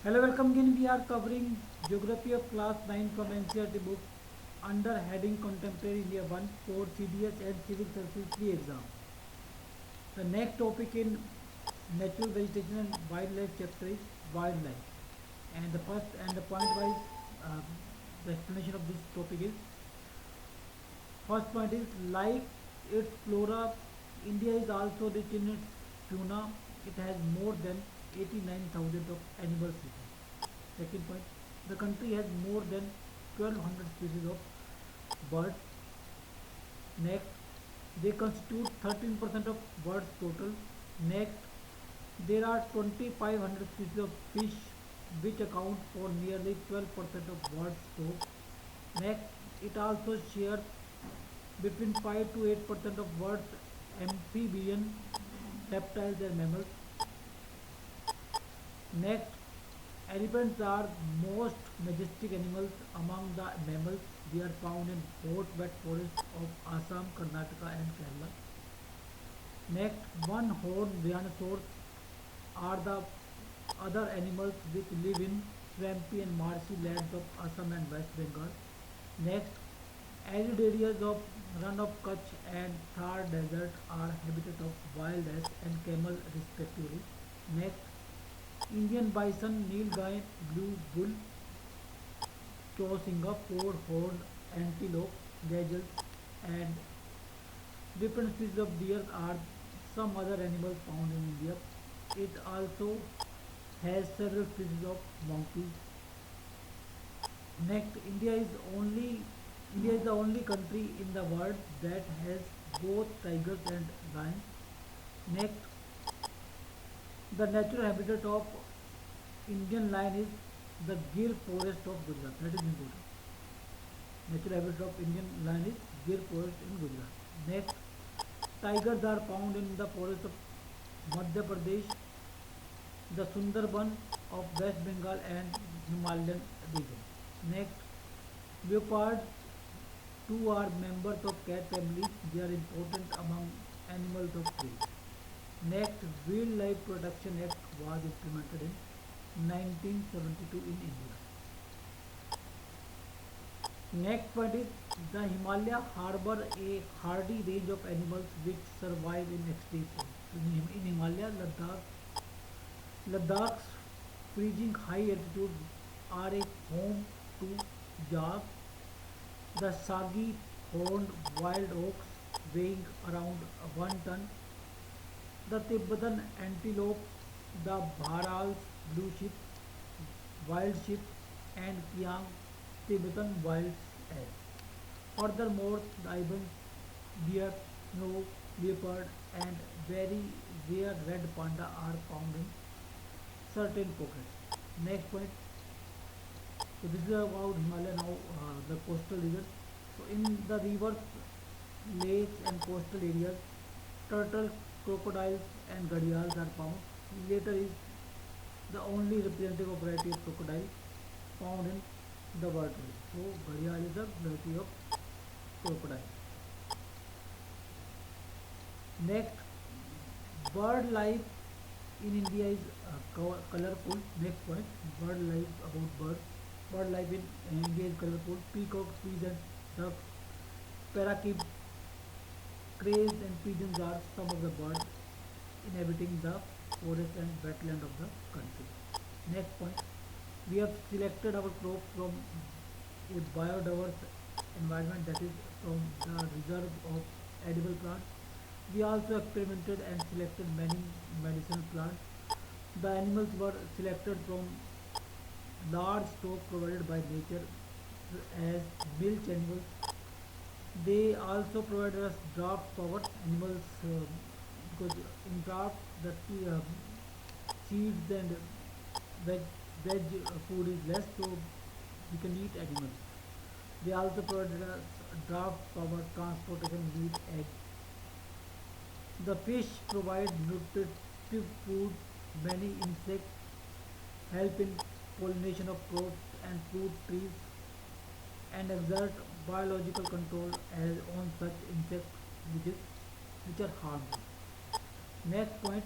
Hello, welcome again. We are covering Geography of Class 9 from NCERT book under heading Contemporary India 1 for CDS and Civil Services 3 exam. The next topic in Natural Vegetation and Wildlife chapter is Wildlife. And the first and the point wise the explanation of this topic is first point is like its flora, India is also rich in its fauna. It has more than 89,000 of animal species. Second point, the country has more than 1200 species of birds. Next, they constitute 13% of birds total. Next, there are 2500 species of fish which account for nearly 12% of world stock. Next, it also shares between 5 to 8% of world's amphibian, reptiles and mammals. Next, elephants are most majestic animals among the mammals. They are found in hot wet forests of Assam, Karnataka and Kerala. Next, one-horned rhinoceros are the other animals which live in swampy and marshy lands of Assam and West Bengal. Next, arid areas of Run of Kutch and Thar Desert are habitat of wild ass and camel respectively. Next, Indian bison, nilgai, blue bull, chosinga, four-horned antelope, gazelles, and different species of deer are some other animals found in India. It also has several species of monkeys. Next, India is the only country in the world that has both tigers and lions. Next, the natural habitat of Indian lion is the Gir forest of Gujarat. That is important. Natural habitat of Indian lion is Gir forest in Gujarat. Next, tigers are found in the forest of Madhya Pradesh, the Sundarban of West Bengal and Himalayan region. Next, leopards too are members of cat family. They are important among animals of prey. Next, Wildlife Protection Act was implemented in 1972 in India. Next point is the Himalaya harbor a hardy range of animals which survive in extreme cold. In Himalaya, Ladakh's freezing high altitudes are a home to jag, the saggy horned wild oaks weighing around 1 ton, the Tibetan antelope, the Bharal's blue sheep, wild sheep, and Kiang Tibetan wild ass. Furthermore, the ibis, deer, snow leopard, and very rare red panda are found in certain pockets. Next point. So this is about Himalaya now, the coastal region. So in the rivers, lakes, and coastal areas, turtle, crocodiles, and gharials are found. Later is the only representative of variety of crocodile found in the world. So gharial is a variety of crocodile. Next, bird life in India is colorful. Next point, bird life about birds. Bird life in India is colorful. Peacocks, geese, and ducks, parakeets, cranes, and pigeons are some of the birds inhabiting the forest and wetland of the country. Next point, we have selected our crops from a biodiverse environment, that is from the reserve of edible plants. We also experimented and selected many medicinal plants. The animals were selected from large stock provided by nature as milch animals. They also provide us draft power animals because in draft the seeds and veg, veg food is less, so we can eat animals. They also provide us draft power, transportation, meat, egg. The fish provide nutritive food. Many insects help in pollination of crops and fruit trees and exert biological control as on such insects which are harmful. Next point,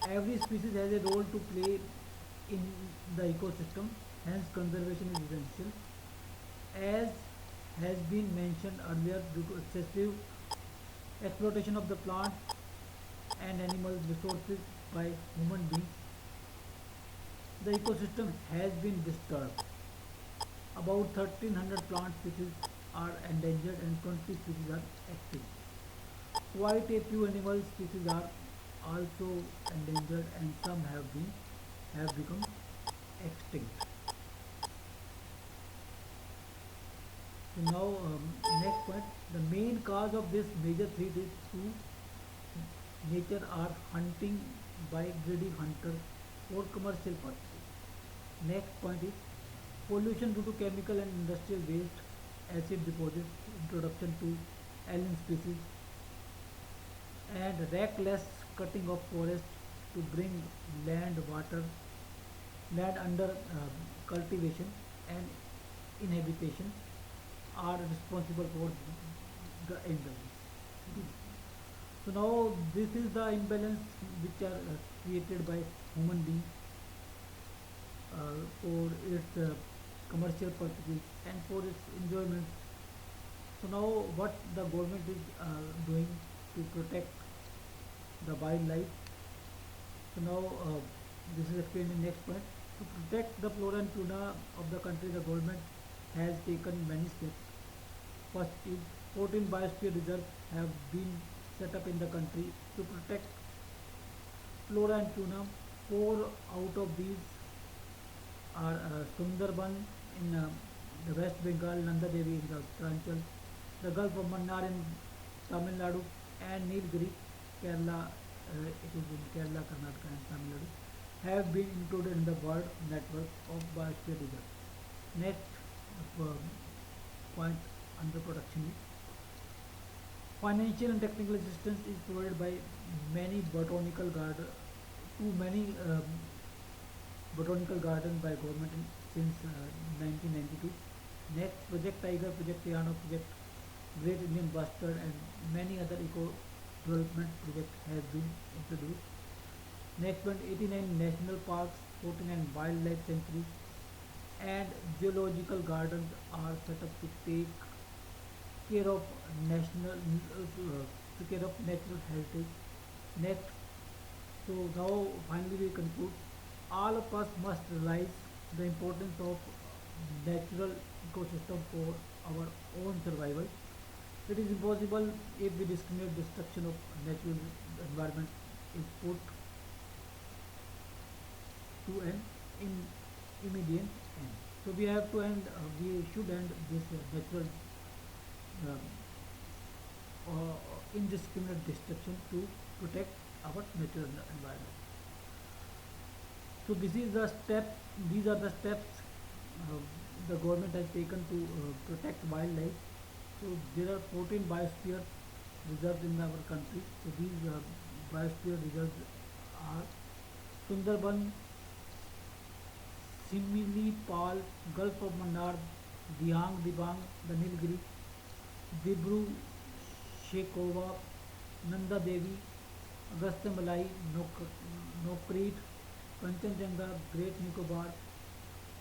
every species has a role to play in the ecosystem. Hence, conservation is essential. As has been mentioned earlier, due to excessive exploitation of the plant and animal resources by human beings, the ecosystem has been disturbed. About 1300 plant species are endangered and 20 species are extinct. Quite a few animal species are also endangered and some have become extinct. So now, next point, the main cause of this major threat is to nature are hunting by greedy hunters for commercial purposes. Next point is pollution due to chemical and industrial waste, acid deposits, introduction to alien species, and reckless cutting of forests to bring land, water, land under cultivation and inhabitation are responsible for the imbalance. So now this is the imbalance which are created by human beings for its commercial purposes and for its enjoyment. So now what the government is doing to protect the wildlife. So now this is explained in next point. To protect the flora and fauna of the country, the government has taken many steps. First is 14 biosphere reserves have been set up in the country to protect flora and fauna. Four out of these are Sundarban in the West Bengal, Nanda Devi in the Uttaranchal, the Gulf of Mannar in Tamil Nadu, and Nilgiri, Kerala, it is in Kerala, Karnataka, and Tamil Nadu, have been included in the world network of biosphere reserve. Next point under protection is financial and technical assistance is provided by many botanical garden to many botanical garden by government since 1992. Next, Project Tiger, Project Piano, Project Great Indian Bustard, and many other eco development projects has been introduced. Next one, 89 national parks, 49 wildlife sanctuaries, and geological gardens are set up to take care of to care of natural heritage. Next, so now finally we conclude. All of us must realize the importance of natural ecosystem for our own survival. It is impossible if we discriminate destruction of natural environment is put to an in immediate end. So we have to end. We should end this natural um, indiscriminate destruction to protect our natural environment. So this is the step. These are the steps uh, the government has taken to protect wildlife. So there are 14 biosphere reserves in our country. So these biosphere reserves are Sundarban, Simili Pal, Gulf of Mannar, Dihang Dibang, the Nilgiri, Dibru Shekova, Nanda Devi, Agastya Malai, Nokreet, Kanchenjunga, Great Nicobar,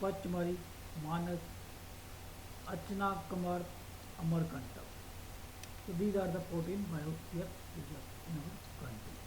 Pachmari, Manas, Achna Kamar, Amarkantak. So these are the 14 biosphere reserves in our country.